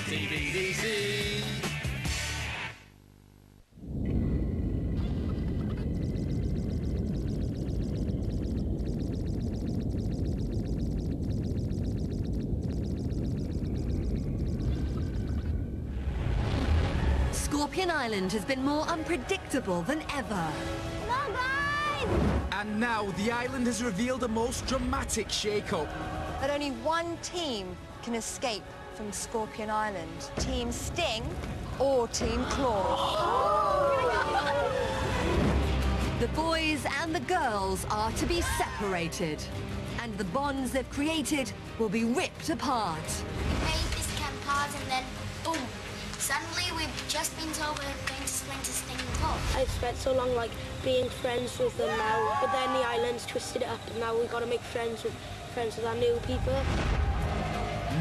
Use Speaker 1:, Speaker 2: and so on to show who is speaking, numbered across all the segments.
Speaker 1: CBBC.
Speaker 2: Scorpion Island has been more unpredictable than ever.
Speaker 3: Come on, guys!
Speaker 1: And now the island has revealed a most dramatic shake-up.
Speaker 4: That only one team can escape from Scorpion Island. Team Sting or Team Claw.
Speaker 2: The boys and the girls are to be separated. And the bonds they've created will be ripped apart.
Speaker 3: We made this camp hard and then, boom. Suddenly, we've just been told we're going to swing to Sting and Claw.
Speaker 5: I've spent so long like being friends with them now, but then the island's twisted it up and now we've got to make friends with our new people.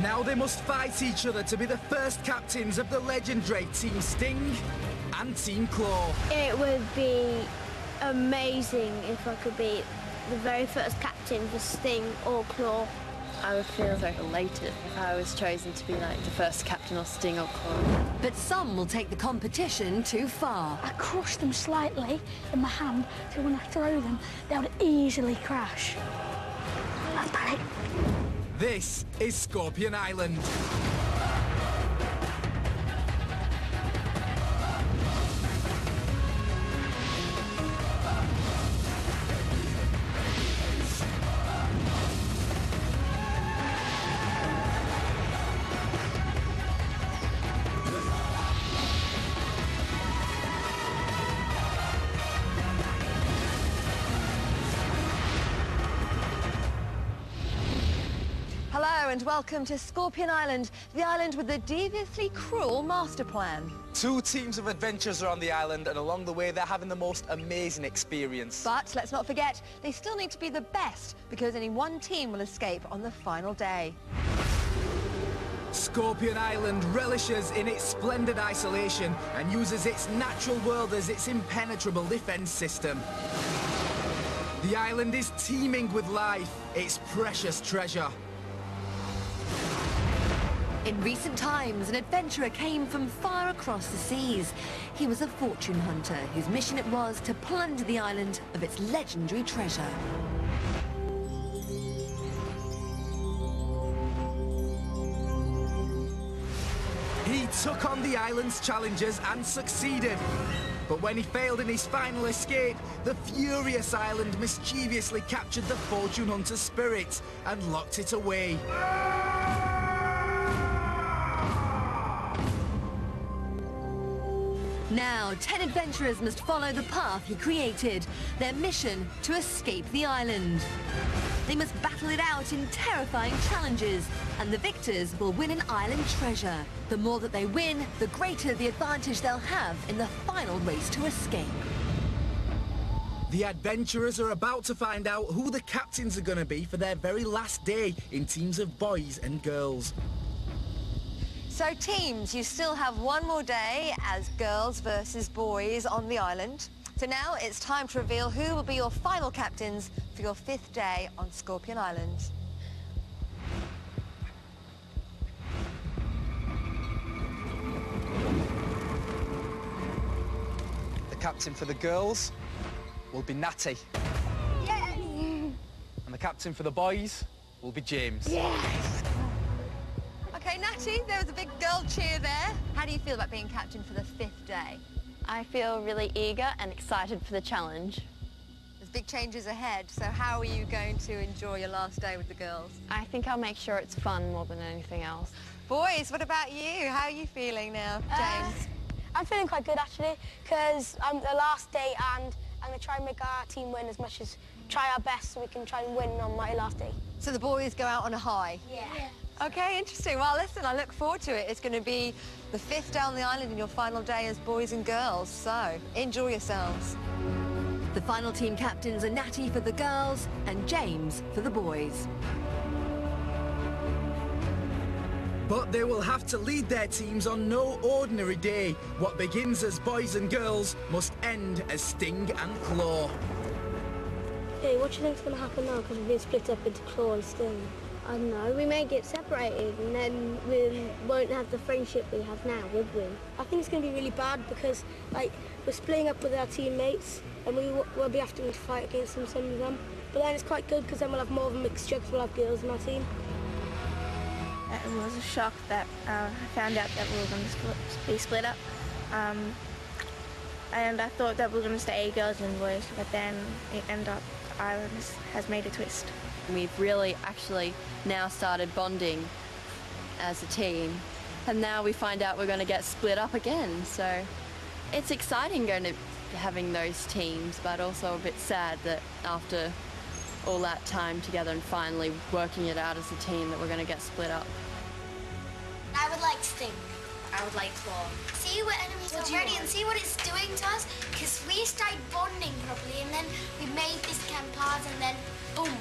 Speaker 1: Now they must fight each other to be the first captains of the legendary Team Sting and Team Claw.
Speaker 6: It would be amazing if I could be the very first captain for Sting or Claw.
Speaker 7: I would feel very elated if I was chosen to be like the first captain or Sting or Claw.
Speaker 2: But some will take the competition too far.
Speaker 8: I crushed them slightly in my hand, so when I throw them, they would easily crash. That's panic.
Speaker 1: This is Scorpion Island.
Speaker 4: Hello and welcome to Scorpion Island, the island with the deviously cruel master plan.
Speaker 9: Two teams of adventurers are on the island, and along the way they're having the most amazing experience.
Speaker 4: But let's not forget, they still need to be the best because only one team will escape on the final day.
Speaker 1: Scorpion Island relishes in its splendid isolation and uses its natural world as its impenetrable defense system. The island is teeming with life, its precious treasure.
Speaker 2: In recent times, an adventurer came from far across the seas. He was a fortune hunter whose mission it was to plunder the island of its legendary treasure.
Speaker 1: He took on the island's challenges and succeeded. But when he failed in his final escape, the furious island mischievously captured the fortune hunter's spirit and locked it away.
Speaker 2: Now, 10 adventurers must follow the path he created, their mission to escape the island. They must battle it out in terrifying challenges, and the victors will win an island treasure. The more that they win, the greater the advantage they'll have in the final race to escape.
Speaker 1: The adventurers are about to find out who the captains are going to be for their very last day in teams of boys and girls.
Speaker 4: So teams, you still have one more day as girls versus boys on the island. So now it's time to reveal who will be your final captains for your 5th day on Scorpion Island.
Speaker 9: The captain for the girls will be Natty.
Speaker 4: Yay!
Speaker 9: And the captain for the boys will be James.
Speaker 4: Yes! Okay, Natty, there was a big girl cheer there. How do you feel about being captain for the 5th day?
Speaker 7: I feel really eager and excited for the challenge.
Speaker 4: There's big changes ahead, so how are you going to enjoy your last day with the girls?
Speaker 7: I think I'll make sure it's fun more than anything else.
Speaker 4: Boys, what about you? How are you feeling now, James?
Speaker 5: I'm feeling quite good actually, because I'm the last day and I'm going to try and make our team win as much as try our best so we can try and win on my last day.
Speaker 4: So the boys go out on a high?
Speaker 5: Yeah.
Speaker 4: Okay, interesting. Well, listen, I look forward to it. It's going to be the 5th day on the island and your final day as boys and girls, so enjoy yourselves.
Speaker 2: The final team captains are Natty for the girls and James for the boys.
Speaker 1: But they will have to lead their teams on no ordinary day. What begins as boys and girls must end as Sting and Claw.
Speaker 5: Hey, what do you think's going to happen now? Because we've been split up into Claw and Sting.
Speaker 6: I don't know, we may get separated and then we won't have the friendship we have now, would we?
Speaker 5: I think it's going to be really bad because, like, we're splitting up with our teammates and we'll be having to fight against them, some of them. But then it's quite good because then we'll have more of a mixture because we'll have girls in our team.
Speaker 10: It was a shock that I found out that we were going to be split up. And I thought that we were going to stay girls and boys, but then it ended up Ireland has made a twist.
Speaker 7: We've really actually now started bonding as a team, and now we find out we're going to get split up again. So it's exciting going to having those teams, but also a bit sad that after all that time together and finally working it out as a team that we're going to get split up.
Speaker 3: I would like to think.
Speaker 11: I would like to
Speaker 3: See we're enemies already and see what it's doing to us, because we started bonding properly and then we made this campars and then boom.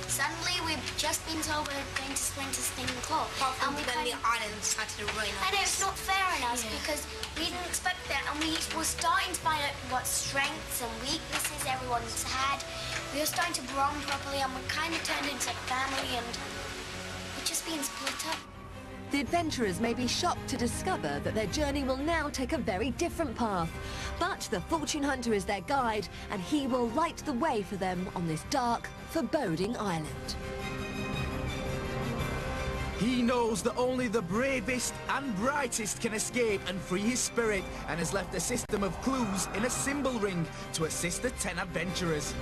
Speaker 3: Suddenly we've just been told we're going to sprint to Sting Club.
Speaker 11: and then the island started to rain on us.
Speaker 3: I know it's not fair on us because we didn't expect that, and we were starting to find out what strengths and weaknesses everyone's had. We were starting to bond properly and we kind of turned into a family and we're just being split up.
Speaker 2: The adventurers may be shocked to discover that their journey will now take a very different path. But the fortune hunter is their guide, and he will light the way for them on this dark, foreboding island.
Speaker 1: He knows that only the bravest and brightest can escape and free his spirit, and has left a system of clues in a symbol ring to assist the 10 adventurers.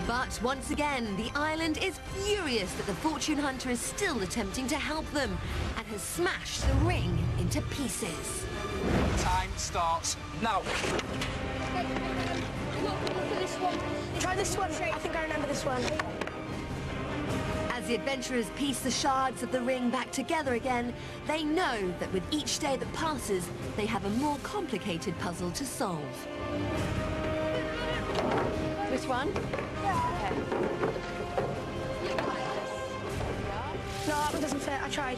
Speaker 2: But once again, the island is furious that the fortune hunter is still attempting to help them and has smashed the ring into pieces.
Speaker 9: Time starts now.
Speaker 5: Try this one. I think I remember this one.
Speaker 2: As the adventurers piece the shards of the ring back together again, they know that with each day that passes, they have a more complicated puzzle to solve.
Speaker 7: Which one? Okay.
Speaker 5: No, that one doesn't fit. I tried.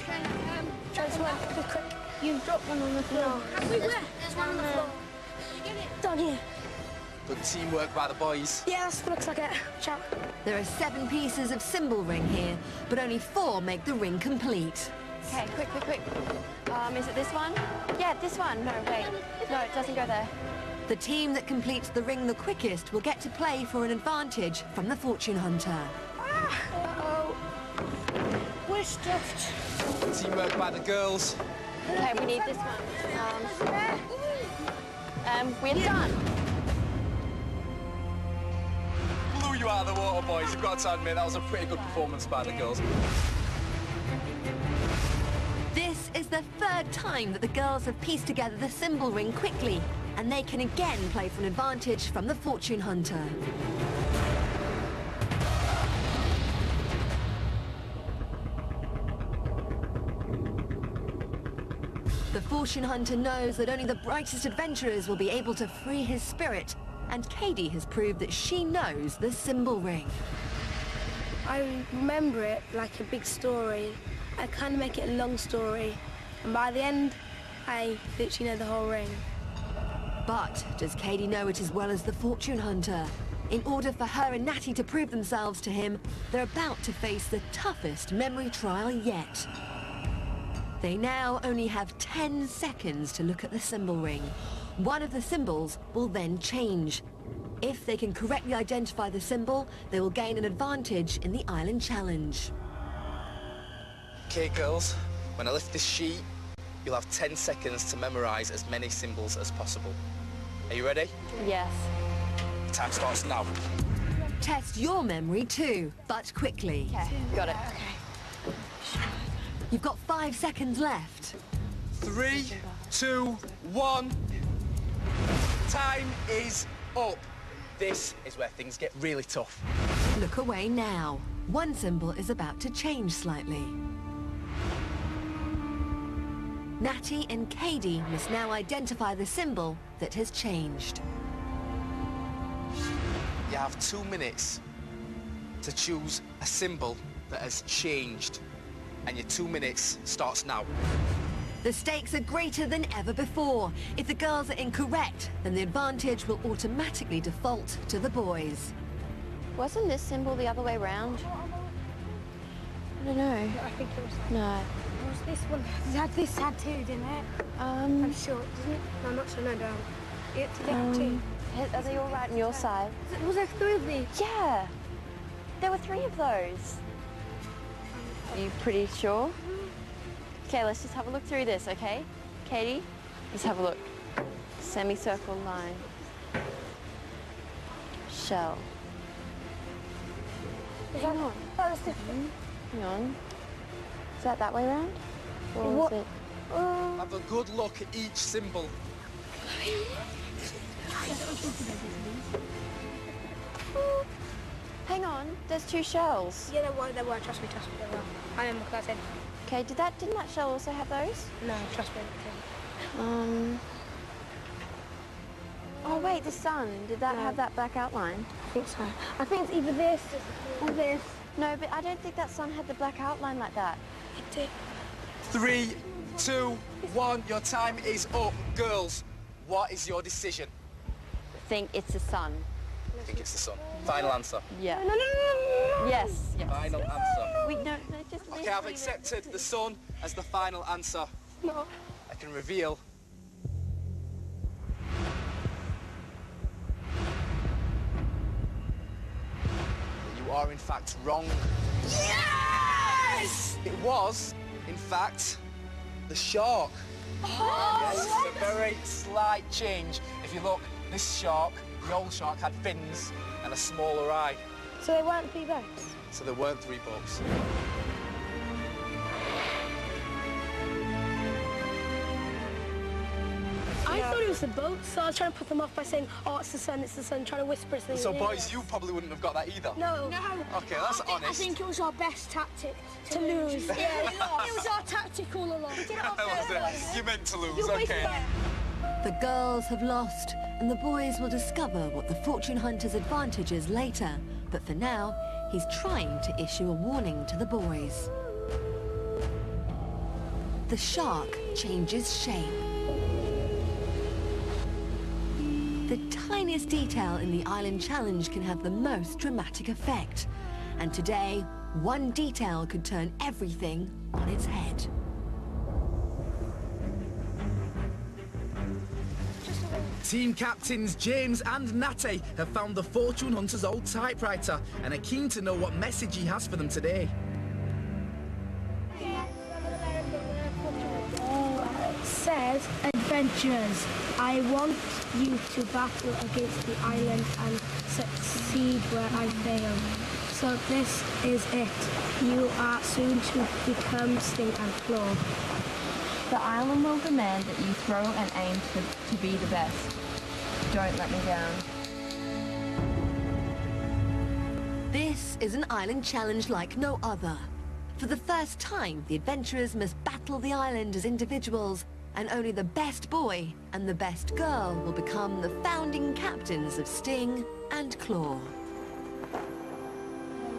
Speaker 5: Try this one. Quick, quick.
Speaker 6: You've dropped one on the floor.
Speaker 5: No.
Speaker 3: There's one on the floor.
Speaker 5: Down here.
Speaker 9: Good teamwork by the boys.
Speaker 5: Yeah, that looks like it. Ciao.
Speaker 2: There are 7 pieces of symbol ring here, but only 4 make the ring complete.
Speaker 7: Okay, quick, quick, quick. Is it this one? Yeah, this one. No, wait. No, it doesn't go there.
Speaker 2: The team that completes the ring the quickest will get to play for an advantage from the fortune hunter.
Speaker 5: Uh-oh. We're stuffed.
Speaker 9: Teamwork by the girls.
Speaker 7: Okay, we need this one. We're done.
Speaker 9: Blew you out of the water, boys. You've got to admit, that was a pretty good performance by the girls.
Speaker 2: This is the 3rd time that the girls have pieced together the symbol ring quickly, and they can again play for an advantage from the fortune hunter. The fortune hunter knows that only the brightest adventurers will be able to free his spirit, and Katie has proved that she knows the symbol ring.
Speaker 5: I remember it like a big story. I kind of make it a long story. And by the end, I literally know the whole ring.
Speaker 2: But does Katie know it as well as the fortune hunter? In order for her and Natty to prove themselves to him, they're about to face the toughest memory trial yet. They now only have 10 seconds to look at the symbol ring. One of the symbols will then change. If they can correctly identify the symbol, they will gain an advantage in the island challenge.
Speaker 9: Okay, girls, when I lift this sheet, you'll have 10 seconds to memorize as many symbols as possible. Are you ready?
Speaker 7: Yes.
Speaker 9: Time starts now.
Speaker 2: Test your memory too, but quickly.
Speaker 7: Okay, got it.
Speaker 2: You've got 5 seconds left.
Speaker 9: 3, 2, 1. Time is up. This is where things get really tough.
Speaker 2: Look away now. One symbol is about to change slightly. Natty and Katie must now identify the symbol that has changed.
Speaker 9: You have 2 minutes to choose a symbol that has changed. And your 2 minutes starts now.
Speaker 2: The stakes are greater than ever before. If the girls are incorrect, then the advantage will automatically default to the boys.
Speaker 7: Wasn't this symbol the other way round? I don't know.
Speaker 5: I think it was that.
Speaker 7: No.
Speaker 5: It was this one. This had two, didn't it? I'm sure, didn't it? No, I'm not sure, no, down. It had two.
Speaker 7: Are they all right on your side?
Speaker 5: Was there three of these?
Speaker 7: Yeah. There were 3 of those. Are you pretty sure? Okay, let's just have a look through this, okay? Katie, let's have a look. Semicircle line. Shell. Hang on.
Speaker 5: That was different.
Speaker 7: Hang on. Is that way round? Or
Speaker 5: What?
Speaker 7: is it...
Speaker 9: Have a good look at each symbol.
Speaker 7: Hang on, there's 2 shells.
Speaker 5: Yeah, they were. Trust me, they were. I remember because I said,
Speaker 7: Okay, didn't that shell also have those?
Speaker 5: no, trust me.
Speaker 7: Oh wait, the sun. Did that
Speaker 5: No.
Speaker 7: have that black outline?
Speaker 5: I think so. I think it's either this or this.
Speaker 7: No, but I don't think that sun had the black outline like that.
Speaker 5: It did.
Speaker 9: 3, 2, 1, your time is up. Girls, what is your decision?
Speaker 7: I think it's the sun.
Speaker 9: I think it's the sun. Final answer.
Speaker 7: Yeah.
Speaker 5: No.
Speaker 7: Yes.
Speaker 9: Final answer.
Speaker 7: We no, just
Speaker 9: Okay, I've accepted the sun as the final answer.
Speaker 5: No.
Speaker 9: I can reveal. You are in fact wrong.
Speaker 5: Yes!
Speaker 9: It was, in fact, the shark. Yes, it's a very slight change. If you look, this shark, the old shark, had fins and a smaller eye.
Speaker 5: So they weren't 3 boats?
Speaker 9: So there weren't 3 boats.
Speaker 5: I thought it was the boats, so I was trying to put them off by saying, oh, it's the sun, trying to whisper things.
Speaker 9: So boys, you probably wouldn't have got that either.
Speaker 5: No.
Speaker 9: Okay, that's honest.
Speaker 5: I think it was our best tactic to lose. Yeah, it was our tactic all along.
Speaker 9: You meant to lose, okay.
Speaker 2: The girls have lost, and the boys will discover what the fortune hunter's advantage is later. But for now, he's trying to issue a warning to the boys. The shark changes shape. The tiniest detail in the island challenge can have the most dramatic effect. And today, one detail could turn everything on its head.
Speaker 1: Team captains James and Natty have found the fortune hunter's old typewriter and are keen to know what message he has for them today.
Speaker 5: It says, adventurers, I want you to battle against the island and succeed where I fail. So this is it. You are soon to become Sting and Claw.
Speaker 7: The island will demand that you throw and aim to be the best. Don't let me down.
Speaker 2: This is an island challenge like no other. For the first time, the adventurers must battle the island as individuals, and only the best boy and the best girl will become the founding captains of Sting and Claw.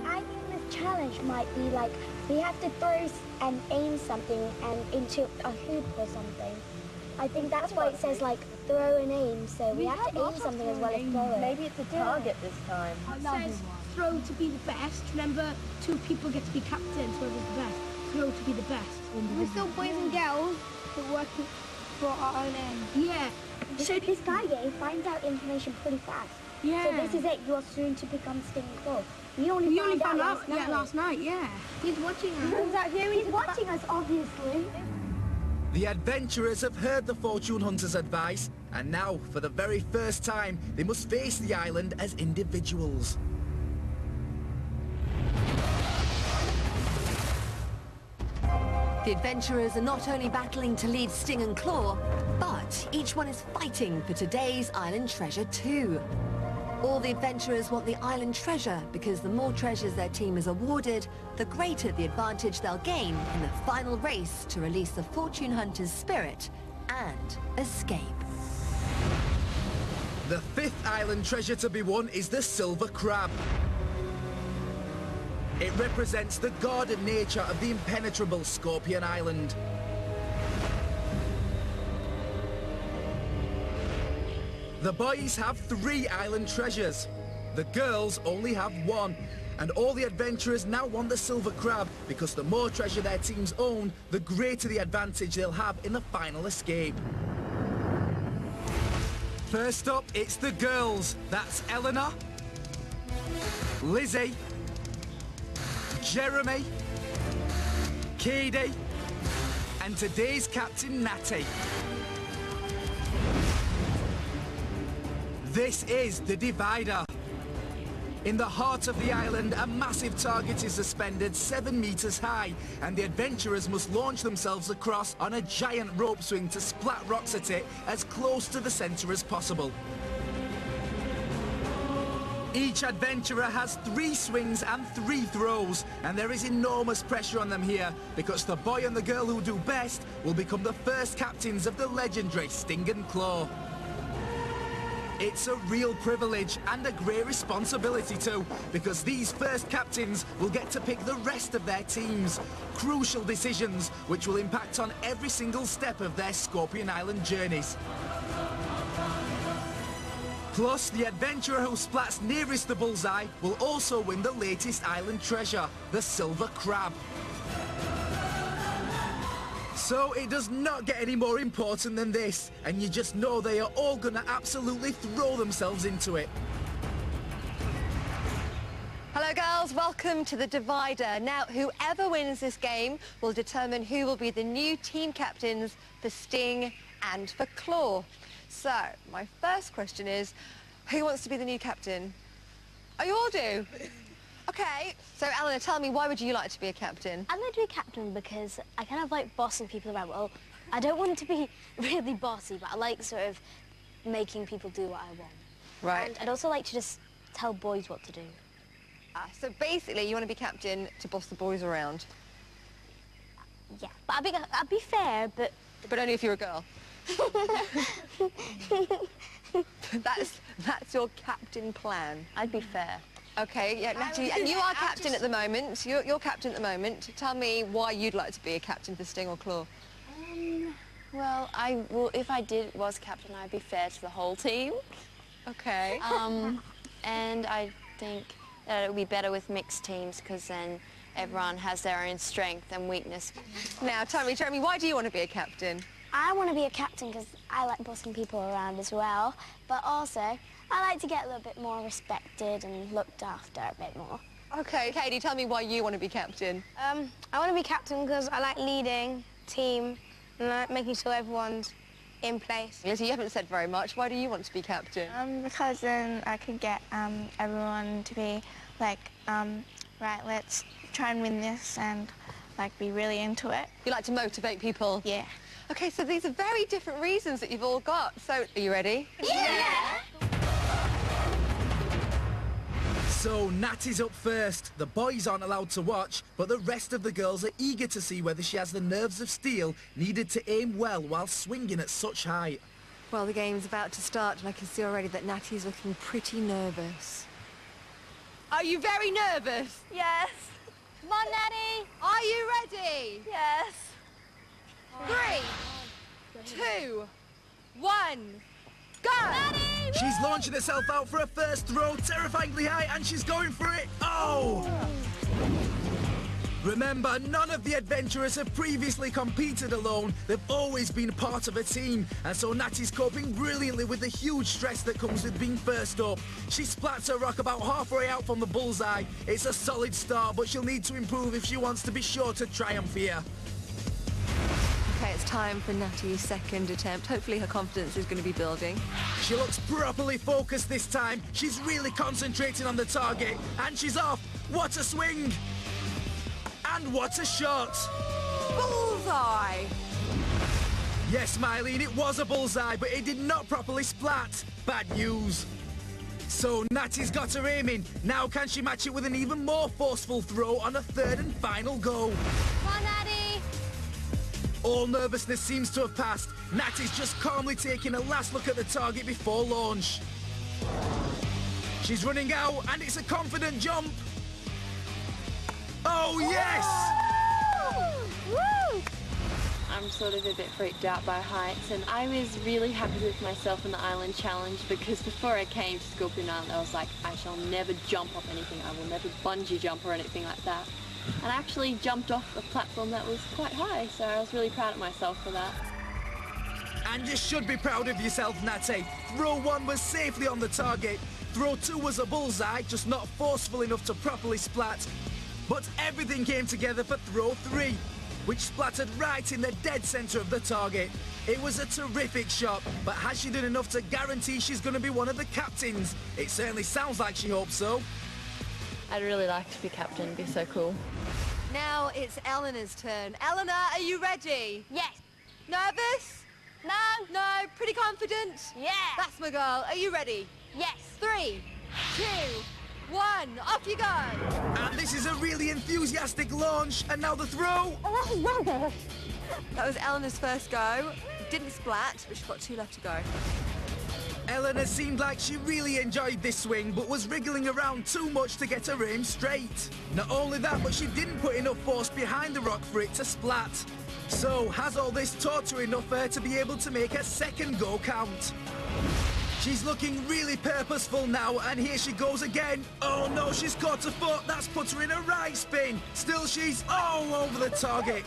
Speaker 3: I think this challenge might be like we have to throw and aim something and into a hoop or something. I think that's why it says like throw and aim, so we have to aim something as well as throw it.
Speaker 7: Maybe it's a target this time.
Speaker 5: It says throw to be the best. Remember, 2 people get to be captains, whoever's the best. Throw to be the best. We're still boys and girls, but working for our own aim. Yeah.
Speaker 3: So this guy, he finds out information pretty fast.
Speaker 5: Yeah.
Speaker 3: So this is it, you're soon to become Sting and Claw. We only found out
Speaker 5: last night, yeah. He's watching us.
Speaker 3: He's watching us, obviously.
Speaker 1: The adventurers have heard the fortune hunter's advice, and now, for the very first time, they must face the island as individuals.
Speaker 2: The adventurers are not only battling to lead Sting and Claw, but each one is fighting for today's island treasure too. All the adventurers want the island treasure because the more treasures their team is awarded, the greater the advantage they'll gain in the final race to release the fortune hunter's spirit and escape.
Speaker 1: The 5th island treasure to be won is the silver crab. It represents the guarded nature of the impenetrable Scorpion Island. The boys have 3 island treasures. The girls only have one. And all the adventurers now want the silver crab because the more treasure their teams own, the greater the advantage they'll have in the final escape. First up, it's the girls. That's Eleanor, Lizzie, Jeremy, Katie, and today's captain, Natty. This is the divider. In the heart of the island, a massive target is suspended 7 meters high, and the adventurers must launch themselves across on a giant rope swing to splat rocks at it as close to the center as possible. Each adventurer has 3 swings and 3 throws, and there is enormous pressure on them here because the boy and the girl who do best will become the first captains of the legendary Sting and Claw. It's a real privilege and a great responsibility too, because these first captains will get to pick the rest of their teams. Crucial decisions which will impact on every single step of their Scorpion Island journeys. Plus, the adventurer who splats nearest the bullseye will also win the latest island treasure, the silver crab. So it does not get any more important than this, and you just know they are all gonna absolutely throw themselves into it.
Speaker 4: Hello girls, welcome to the divider. Now, whoever wins this game will determine who will be the new team captains for Sting and for Claw. So, my first question is, who wants to be the new captain? Oh, you all do? Okay, so Eleanor, tell me, why would you like to be a captain?
Speaker 6: I'm going to be a captain because I kind of like bossing people around. Well, I don't want it to be really bossy, but I like sort of making people do what I want.
Speaker 4: Right.
Speaker 6: And I'd also like to just tell boys what to do.
Speaker 4: So basically, you want to be captain to boss the boys around?
Speaker 6: Yeah, but I'd be fair, but...
Speaker 4: But only if you're a girl. That's your captain plan.
Speaker 6: I'd be fair.
Speaker 4: Okay, yeah, Natty, and you are captain at the moment. You're captain at the moment. Tell me why you'd like to be a captain for Sting or Claw.
Speaker 7: Well, if I was captain, I'd be fair to the whole team.
Speaker 4: Okay.
Speaker 7: And I think that it would be better with mixed teams because then everyone has their own strength and weakness.
Speaker 4: Now, tell me, why do you want to be a captain?
Speaker 6: I want to be a captain because I like bossing people around as well, but also I like to get a little bit more respected and looked after a bit more.
Speaker 4: Okay, Katie, tell me why you want to be captain.
Speaker 12: I want to be captain because I like leading team and I like making sure everyone's in place.
Speaker 4: Yes, you haven't said very much. Why do you want to be captain?
Speaker 10: Because then I could get everyone to be like, right, let's try and win this and like be really into it.
Speaker 4: You like to motivate people?
Speaker 10: Yeah.
Speaker 4: Okay, so these are very different reasons that you've all got. So, are you ready?
Speaker 6: Yeah!
Speaker 1: So, Natty's up first. The boys aren't allowed to watch, but the rest of the girls are eager to see whether she has the nerves of steel needed to aim well while swinging at such height.
Speaker 2: Well, the game's about to start, and I can see already that Natty's looking pretty nervous.
Speaker 4: Are you very nervous?
Speaker 6: Yes. Come on, Natty.
Speaker 4: Are you ready?
Speaker 6: Yes.
Speaker 4: 3, 2, 1, go!
Speaker 6: Natty!
Speaker 1: She's launching herself out for her first throw, terrifyingly high, and she's going for it. Oh! Remember, none of the adventurers have previously competed alone. They've always been part of a team, and so Natty's coping brilliantly with the huge stress that comes with being first up. She splats her rock about halfway out from the bullseye. It's a solid start, but she'll need to improve if she wants to be sure to triumph here.
Speaker 2: Okay, it's time for Natty's second attempt. Hopefully her confidence is going to be building.
Speaker 1: She looks properly focused this time. She's really concentrating on the target, and she's off. What a swing! And what a shot!
Speaker 4: Bullseye!
Speaker 1: Yes, Mylene, it was a bullseye, but it did not properly splat. Bad news. So Natty's got her aiming. Now can she match it with an even more forceful throw on a third and final go?
Speaker 6: Come on, Natty.
Speaker 1: All nervousness seems to have passed. Natty's just calmly taking a last look at the target before launch. She's running out, and it's a confident jump. Oh, yes!
Speaker 6: Woo!
Speaker 7: I'm sort of a bit freaked out by heights, and I was really happy with myself in the island challenge because before I came to Scorpion Island I was like, I shall never jump off anything, I will never bungee jump or anything like that. And I actually jumped off a platform that was quite high, so I was really proud of myself for that.
Speaker 1: And you should be proud of yourself, Natty. Throw 1 was safely on the target. Throw 2 was a bullseye, just not forceful enough to properly splat. But everything came together for throw 3, which splattered right in the dead centre of the target. It was a terrific shot, but has she done enough to guarantee she's going to be one of the captains? It certainly sounds like she hopes so.
Speaker 7: I'd really like to be captain, it'd be so cool.
Speaker 4: Now it's Eleanor's turn. Eleanor, are you ready?
Speaker 6: Yes.
Speaker 4: Nervous?
Speaker 6: No.
Speaker 4: No, pretty confident?
Speaker 6: Yeah.
Speaker 4: That's my girl. Are you ready?
Speaker 6: Yes.
Speaker 4: 3, 2, 1, off you go!
Speaker 1: And this is a really enthusiastic launch, and now the throw.
Speaker 4: That was Eleanor's first go. Didn't splat, but she's got 2 left to go.
Speaker 1: Eleanor seemed like she really enjoyed this swing, but was wriggling around too much to get her aim straight. Not only that, but she didn't put enough force behind the rock for it to splat. So, has all this taught her enough for her to be able to make her second go count? She's looking really purposeful now, and here she goes again. Oh no, she's caught her foot. That's put her in a right spin. Still, she's all over the target.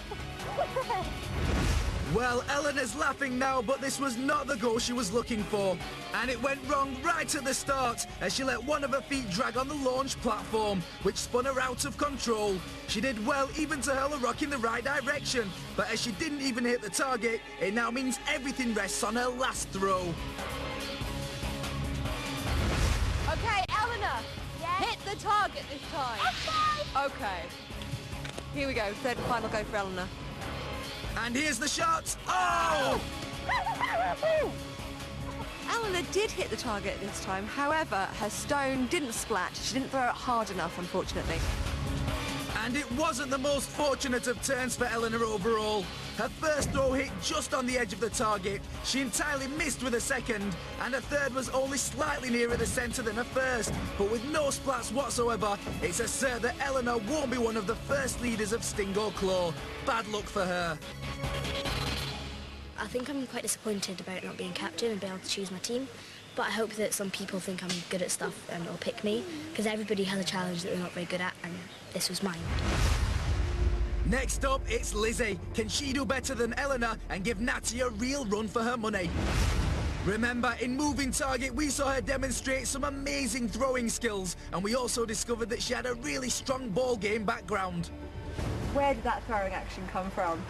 Speaker 1: Well, Eleanor's laughing now, but this was not the goal she was looking for. And it went wrong right at the start as she let one of her feet drag on the launch platform, which spun her out of control. She did well even to hurl a rock in the right direction, but as she didn't even hit the target, it now means everything rests on her last throw.
Speaker 4: Okay, Eleanor, hit the target this time. Okay. Here we go, third and final go for Eleanor.
Speaker 1: And here's the shot. Oh!
Speaker 4: Eleanor did hit the target this time, however, her stone didn't splat. She didn't throw it hard enough, unfortunately.
Speaker 1: And it wasn't the most fortunate of turns for Eleanor overall. Her first throw hit just on the edge of the target. She entirely missed with a second, and her third was only slightly nearer the centre than her first. But with no splats whatsoever, it's asserted that Eleanor won't be one of the first leaders of Stingo Claw. Bad luck for her.
Speaker 13: I think I'm quite disappointed about not being captain and being able to choose my team. But I hope that some people think I'm good at stuff and will pick me, because everybody has a challenge that they're not very good at, and this was mine.
Speaker 1: Next up, it's Lizzie. Can she do better than Eleanor and give Natty a real run for her money? Remember, in Moving Target, we saw her demonstrate some amazing throwing skills, and we also discovered that she had a really strong ball game background.
Speaker 14: Where did that throwing action come from?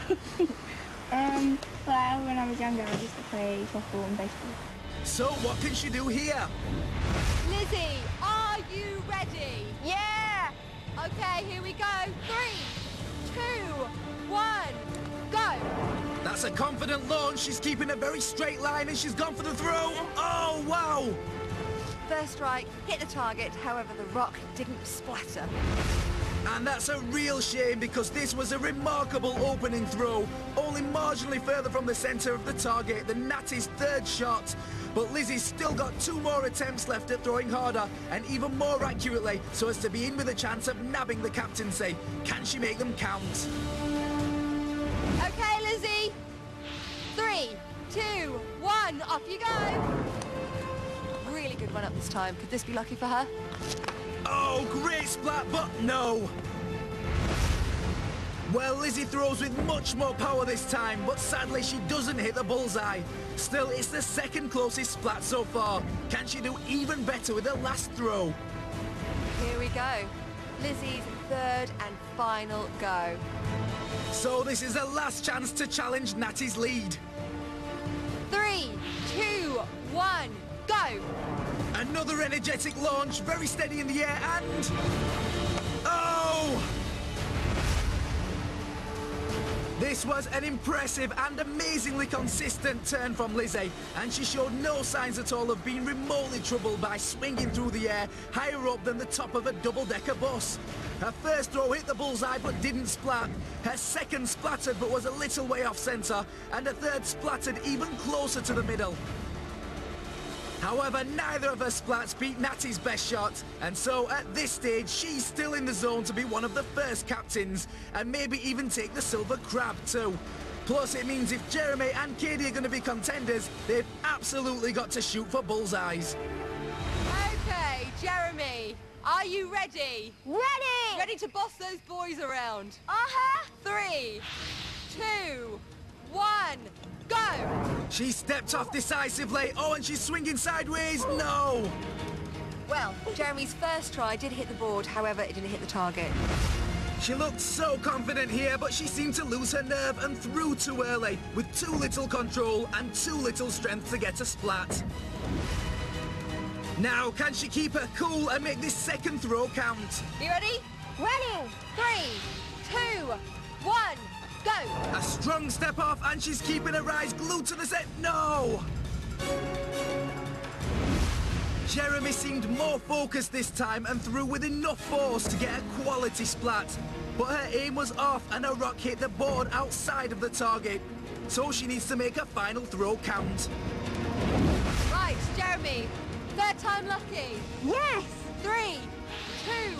Speaker 10: Well, when I was younger, I used to play softball and baseball.
Speaker 1: So what can she do here?
Speaker 4: Lizzie, are you ready?
Speaker 6: Yeah.
Speaker 4: Okay, here we go. 3, 2, 1, go!
Speaker 1: That's a confident launch. She's keeping a very straight line and she's gone for the throw. Oh, wow!
Speaker 4: First strike, hit the target, however the rock didn't splatter.
Speaker 1: And that's a real shame because this was a remarkable opening throw, only marginally further from the centre of the target than Natty's third shot. But Lizzie's still got 2 more attempts left at throwing harder and even more accurately so as to be in with a chance of nabbing the captaincy. Can she make them count?
Speaker 4: Okay, Lizzie. 3, 2, 1, off you go. Really good run up this time. Could this be lucky for her?
Speaker 1: Oh, great splat, but no. Well, Lizzie throws with much more power this time, but sadly she doesn't hit the bullseye. Still, it's the second closest splat so far. Can she do even better with her last throw?
Speaker 4: Here we go. Lizzie's third and final go.
Speaker 1: So this is her last chance to challenge Natty's lead.
Speaker 4: 3, 2, 1, go!
Speaker 1: Another energetic launch, very steady in the air, and... oh! This was an impressive and amazingly consistent turn from Lizzie, and she showed no signs at all of being remotely troubled by swinging through the air higher up than the top of a double-decker bus. Her first throw hit the bullseye but didn't splat. Her second splattered but was a little way off centre, and her third splattered even closer to the middle. However, neither of her splats beat Natty's best shot, and so at this stage she's still in the zone to be one of the first captains, and maybe even take the silver crab too. Plus it means if Jeremy and Katie are going to be contenders, they've absolutely got to shoot for bullseyes.
Speaker 4: Okay, Jeremy, are you ready?
Speaker 12: Ready!
Speaker 4: Ready to boss those boys around?
Speaker 12: Uh-huh.
Speaker 4: 3, 2, 1, go!
Speaker 1: She stepped off decisively. Oh, and she's swinging sideways. No!
Speaker 4: Well, Jeremy's first try did hit the board, however, it didn't hit the target.
Speaker 1: She looked so confident here, but she seemed to lose her nerve and threw too early, with too little control and too little strength to get a splat. Now, can she keep her cool and make this second throw count?
Speaker 4: You ready?
Speaker 12: Ready!
Speaker 4: 3, 2, 1, go!
Speaker 1: A strong step off, and she's keeping her eyes glued to the set. No! Jeremy seemed more focused this time and threw with enough force to get a quality splat. But her aim was off and her rock hit the board outside of the target. So she needs to make a final throw count.
Speaker 4: Right, Jeremy, third time lucky.
Speaker 12: Yes!
Speaker 4: 3, 2,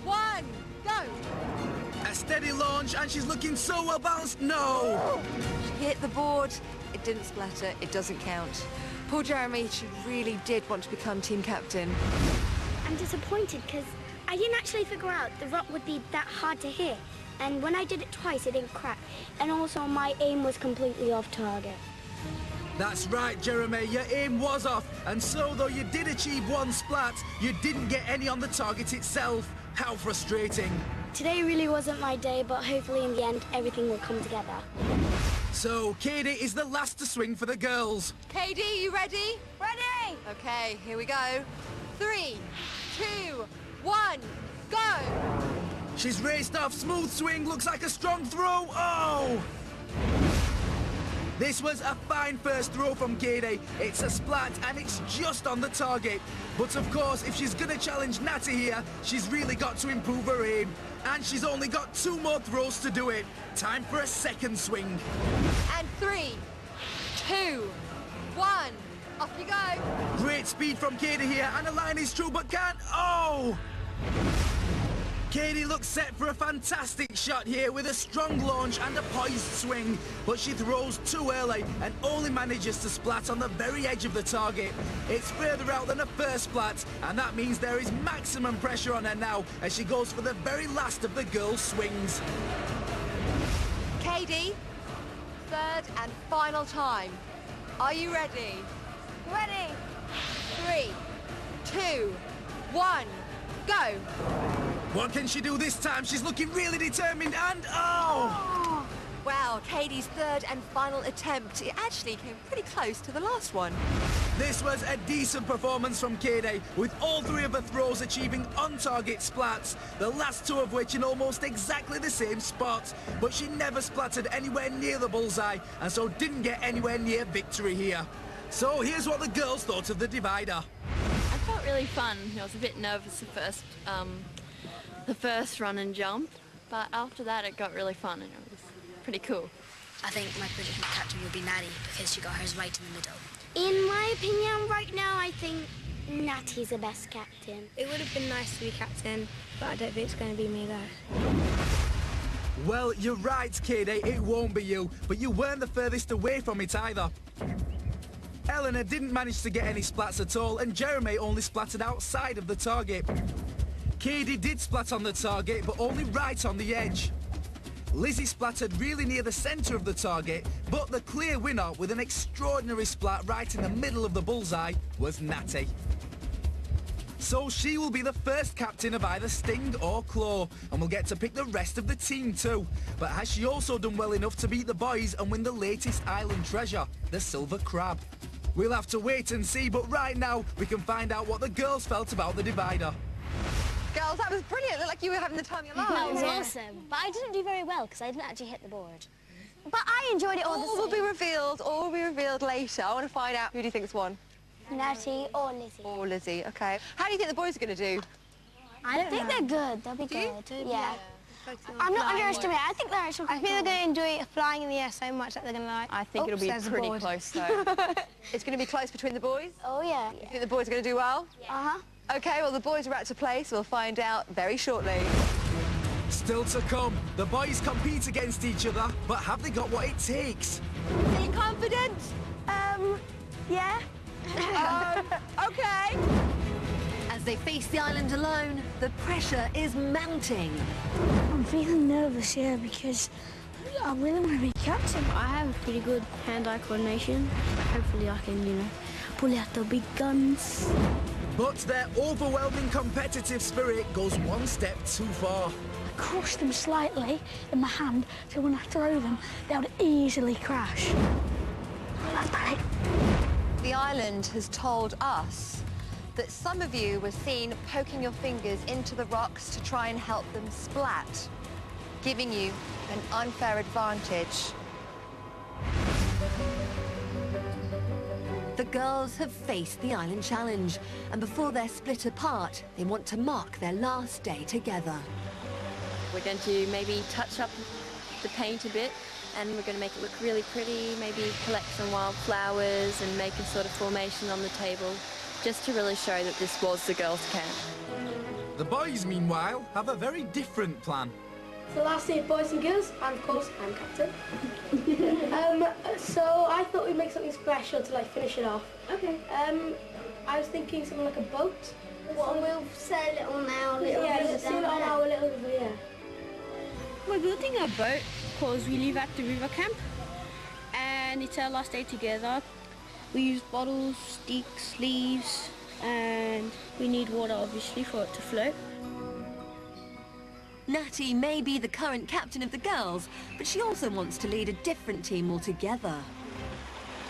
Speaker 4: 1, go!
Speaker 1: A steady launch, and she's looking so well balanced. No!
Speaker 4: She hit the board, it didn't splatter, it doesn't count. Poor Jeremy, she really did want to become team captain.
Speaker 6: I'm disappointed because I didn't actually figure out the rock would be that hard to hit. And when I did it twice, it didn't crack. And also, my aim was completely off target.
Speaker 1: That's right, Jeremy, your aim was off. And so, though you did achieve one splat, you didn't get any on the target itself. How frustrating.
Speaker 6: Today really wasn't my day, but hopefully in the end, everything will come together.
Speaker 1: So, Katie is the last to swing for the girls.
Speaker 4: Katie, you ready?
Speaker 12: Ready!
Speaker 4: Okay, here we go. 3, 2, 1, go!
Speaker 1: She's raced off, smooth swing, looks like a strong throw. Oh! This was a fine first throw from Katie. It's a splat and it's just on the target. But of course, if she's gonna challenge Natty here, she's really got to improve her aim. And she's only got 2 more throws to do it. Time for a second swing.
Speaker 4: And 3, 2, 1, off you go.
Speaker 1: Great speed from Katie here, and the line is true, but can't. Oh! Katie looks set for a fantastic shot here with a strong launch and a poised swing, but she throws too early and only manages to splat on the very edge of the target. It's further out than her first splat, and that means there is maximum pressure on her now as she goes for the very last of the girls' swings.
Speaker 4: Katie, third and final time. Are you ready?
Speaker 12: Ready!
Speaker 4: 3, 2, 1, go!
Speaker 1: What can she do this time? She's looking really determined and oh!
Speaker 4: Wow, Katie's third and final attempt. It actually came pretty close to the last one.
Speaker 1: This was a decent performance from Katie, with all 3 of her throws achieving on-target splats, the last 2 of which in almost exactly the same spot. But she never splattered anywhere near the bullseye, and so didn't get anywhere near victory here. So here's what the girls thought of the divider.
Speaker 7: I felt really fun. I was a bit nervous the first run and jump, but after that it got really fun and it was pretty cool.
Speaker 11: I think my predicted captain would be Natty because she got hers right in the middle.
Speaker 6: In my opinion, right now, I think Natty's the best captain.
Speaker 12: It would have been nice to be captain, but I don't think it's going to be me, though.
Speaker 1: Well, you're right, Katie, it won't be you, but you weren't the furthest away from it either. Eleanor didn't manage to get any splats at all, and Jeremy only splattered outside of the target. Katie did splat on the target, but only right on the edge. Lizzie splattered really near the centre of the target, but the clear winner with an extraordinary splat right in the middle of the bullseye was Natty. So she will be the first captain of either Sting or Claw, and will get to pick the rest of the team too. But has she also done well enough to beat the boys and win the latest island treasure, the silver crab? We'll have to wait and see, but right now we can find out what the girls felt about the divider.
Speaker 4: Girls, that was brilliant. It looked like you were having the time of your life.
Speaker 6: That was awesome, but I didn't do very well because I didn't actually hit the board. But I enjoyed it all the same.
Speaker 4: All will be revealed later. I want to find out who do you think's won?
Speaker 6: Natty or Lizzie.
Speaker 4: Or Lizzie, okay. How do you think the boys are going to do?
Speaker 6: I think they're good. They'll be good.
Speaker 4: Do you?
Speaker 6: Yeah.
Speaker 12: I'm not underestimating. I think they're actually. I think they're going to enjoy flying in the air so much that they're going to like.
Speaker 7: I think it'll be pretty close though.
Speaker 4: It's going to be close between the boys?
Speaker 12: Oh yeah.
Speaker 4: You think the boys are going to do well?
Speaker 12: Uh-huh.
Speaker 4: OK, well, the boys are out to play, so we'll find out very shortly.
Speaker 1: Still to come, the boys compete against each other, but have they got what it takes?
Speaker 4: Feeling confident?
Speaker 12: Yeah.
Speaker 4: OK.
Speaker 2: As they face the island alone, the pressure is mounting.
Speaker 8: I'm feeling nervous here because I really want to be captain.
Speaker 13: I have pretty good hand-eye coordination. Hopefully I can, you know, pull out the big guns.
Speaker 1: But their overwhelming competitive spirit goes one step too far.
Speaker 8: I crush them slightly in my hand, so when I throw them, they'll easily crash. That's bad.
Speaker 4: The island has told us that some of you were seen poking your fingers into the rocks to try and help them splat, giving you an unfair advantage.
Speaker 2: The girls have faced the island challenge, and before they're split apart, they want to mark their last day together.
Speaker 7: We're going to maybe touch up the paint a bit, and we're going to make it look really pretty, maybe collect some wildflowers and make a sort of formation on the table, just to really show that this was the girls' camp.
Speaker 1: The boys, meanwhile, have a very different plan.
Speaker 5: So last day, boys and girls, and of course, I'm captain. So I thought we'd make something special to like finish it off.
Speaker 6: Okay.
Speaker 5: I was thinking something like a boat.
Speaker 6: Well, we'll sail it on our little
Speaker 5: Yeah,
Speaker 6: river
Speaker 5: let's sail
Speaker 6: down
Speaker 5: it on
Speaker 6: there.
Speaker 5: our little river, yeah.
Speaker 15: We're building a boat because we live at the river camp and it's our last day together. We use bottles, sticks, leaves, and we need water obviously for it to float.
Speaker 2: Natty may be the current captain of the girls, but she also wants to lead a different team altogether.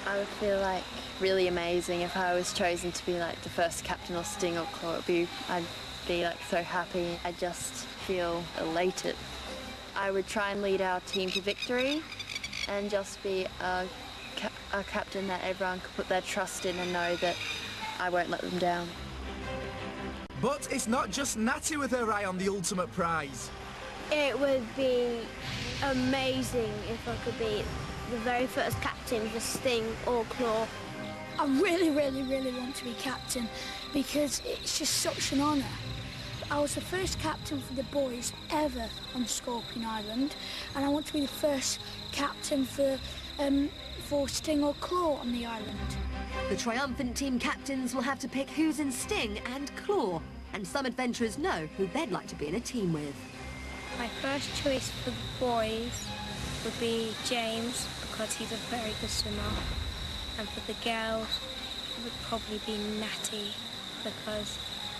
Speaker 7: I would feel like really amazing if I was chosen to be like the first captain or sting or claw. I'd be like so happy. I just feel elated. I would try and lead our team to victory and just be a captain that everyone could put their trust in and know that I won't let them down.
Speaker 1: But it's not just Natty with her eye on the ultimate prize.
Speaker 6: It would be amazing if I could be the very first captain for Sting or Claw.
Speaker 8: I really, really, really want to be captain because it's just such an honour. I was the first captain for the boys ever on Scorpion Island, and I want to be the first captain for Sting or Claw on the island.
Speaker 2: The triumphant team captains will have to pick who's in Sting and Claw, and some adventurers know who they'd like to be in a team with.
Speaker 10: My first choice for the boys would be James, because he's a very good swimmer. And for the girls, it would probably be Natty, because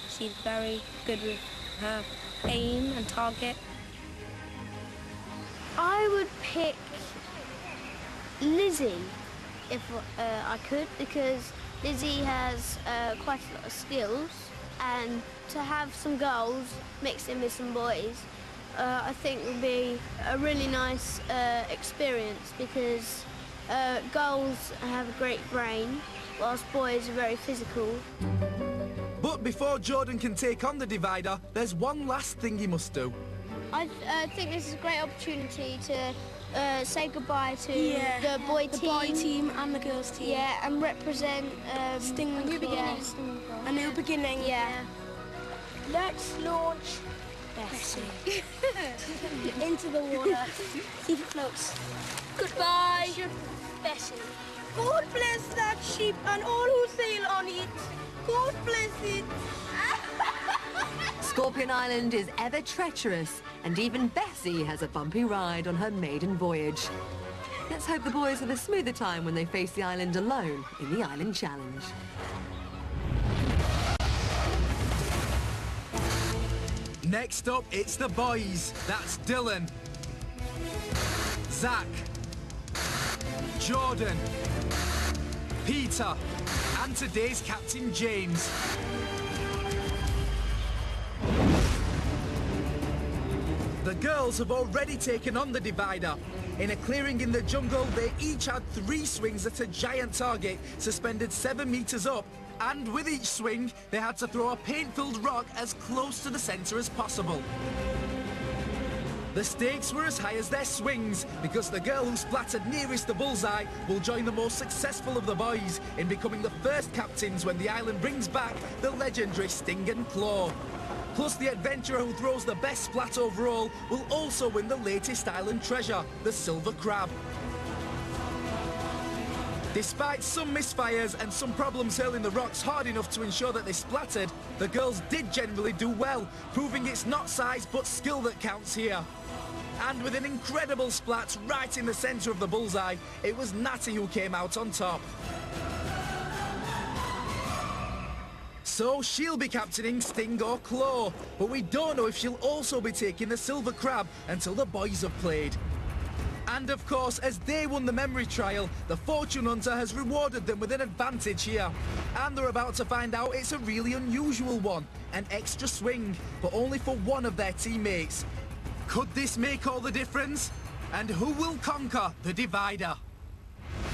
Speaker 10: she's very good with her aim and target.
Speaker 6: I would pick Lizzie if I could, because Lizzie has quite a lot of skills, and to have some girls mixed in with some boys I think would be a really nice experience, because girls have a great brain whilst boys are very physical.
Speaker 1: But before Jordan can take on the divider, there's one last thing he must do.
Speaker 6: I think this is a great opportunity to say goodbye to the boy team
Speaker 8: and the girls team.
Speaker 6: Yeah, and represent
Speaker 8: Sting and
Speaker 6: Claw.
Speaker 8: Claw. A new beginning.
Speaker 6: Yeah.
Speaker 8: Let's launch Bessie into the water. See if it floats. Goodbye, Bessie. God bless that ship and all who sail on it. God bless it.
Speaker 2: Scorpion Island is ever treacherous, and even Bessie has a bumpy ride on her maiden voyage. Let's hope the boys have a smoother time when they face the island alone in the Island Challenge.
Speaker 1: Next up, it's the boys. That's Dylan, Zach, Jordan, Peter, and today's captain, James. The girls have already taken on the divider. In a clearing in the jungle, they each had 3 swings at a giant target suspended 7 meters up. And with each swing, they had to throw a paint-filled rock as close to the center as possible. The stakes were as high as their swings, because the girl who splattered nearest the bullseye will join the most successful of the boys in becoming the first captains when the island brings back the legendary Sting and Claw. Plus, the adventurer who throws the best splat overall will also win the latest island treasure, the silver crab. Despite some misfires and some problems hurling the rocks hard enough to ensure that they splattered, the girls did generally do well, proving it's not size but skill that counts here. And with an incredible splat right in the centre of the bullseye, it was Natty who came out on top. So she'll be captaining Sting or Claw, but we don't know if she'll also be taking the silver crab until the boys have played. And of course, as they won the memory trial, the fortune hunter has rewarded them with an advantage here. And they're about to find out it's a really unusual one, an extra swing, but only for one of their teammates. Could this make all the difference? And who will conquer the divider?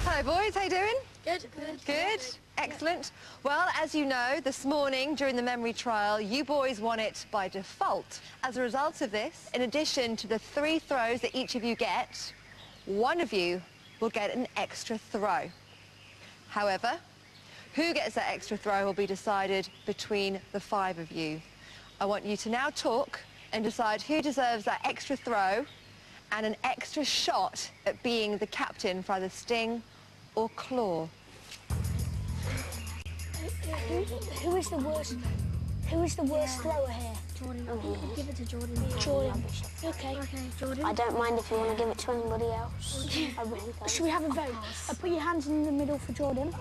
Speaker 4: Hello boys, how you doing?
Speaker 8: Good.
Speaker 4: Good. Excellent. Well, as you know, this morning during the memory trial, you boys won it by default. As a result of this, in addition to the 3 throws that each of you get, one of you will get an extra throw. However, who gets that extra throw will be decided between the 5 of you. I want you to now talk and decide who deserves that extra throw and an extra shot at being the captain for either Sting or Claw.
Speaker 8: Who is the worst? Who is the worst thrower here?
Speaker 6: Jordan.
Speaker 8: Give it to Jordan. Jordan. Okay.
Speaker 6: Jordan. I don't mind if you want to give it to anybody else. I really don't.
Speaker 8: Should we have a vote? Put your hands in the middle for Jordan.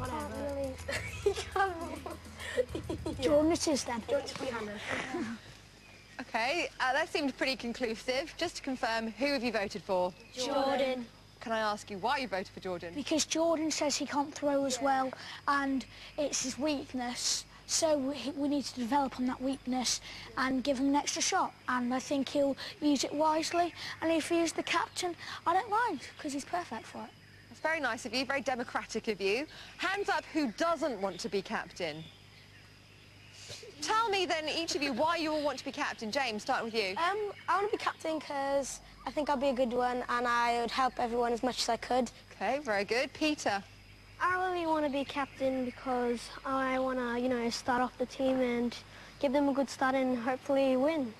Speaker 8: Jordan it is then.
Speaker 14: Jordan's free-handed.
Speaker 4: Okay, that seemed pretty conclusive. Just to confirm, who have you voted for?
Speaker 8: Jordan.
Speaker 4: Can I ask you why you voted for Jordan?
Speaker 8: Because Jordan says he can't throw as well, and it's his weakness. So we need to develop on that weakness and give him an extra shot. And I think he'll use it wisely. And if he is the captain, I don't mind, because he's perfect for it.
Speaker 4: That's very nice of you, very democratic of you. Hands up who doesn't want to be captain. Tell me then, each of you, why you all want to be captain. James, starting with you.
Speaker 12: I want to be captain because I think I'll be a good one and I would help everyone as much as I could.
Speaker 4: Okay, very good. Peter?
Speaker 6: I really want to be captain because I want to, you know, start off the team and give them a good start and hopefully win.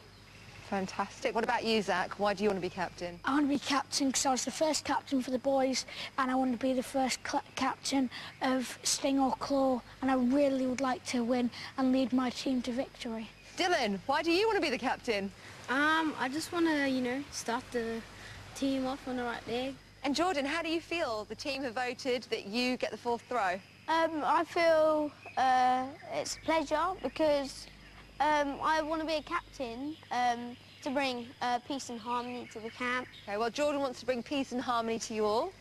Speaker 4: Fantastic. What about you, Zach? Why do you want to be captain?
Speaker 8: I want to be captain because I was the first captain for the boys, and I want to be the first captain of Sting or Claw, and I really would like to win and lead my team to victory.
Speaker 4: Dylan, why do you want to be the captain?
Speaker 15: I just want to, you know, start the team off on the right leg.
Speaker 4: And Jordan, how do you feel the team have voted that you get the 4th throw?
Speaker 6: I feel it's a pleasure because I want to be a captain to bring peace and harmony to the camp.
Speaker 4: Okay, well, Jordan wants to bring peace and harmony to you all.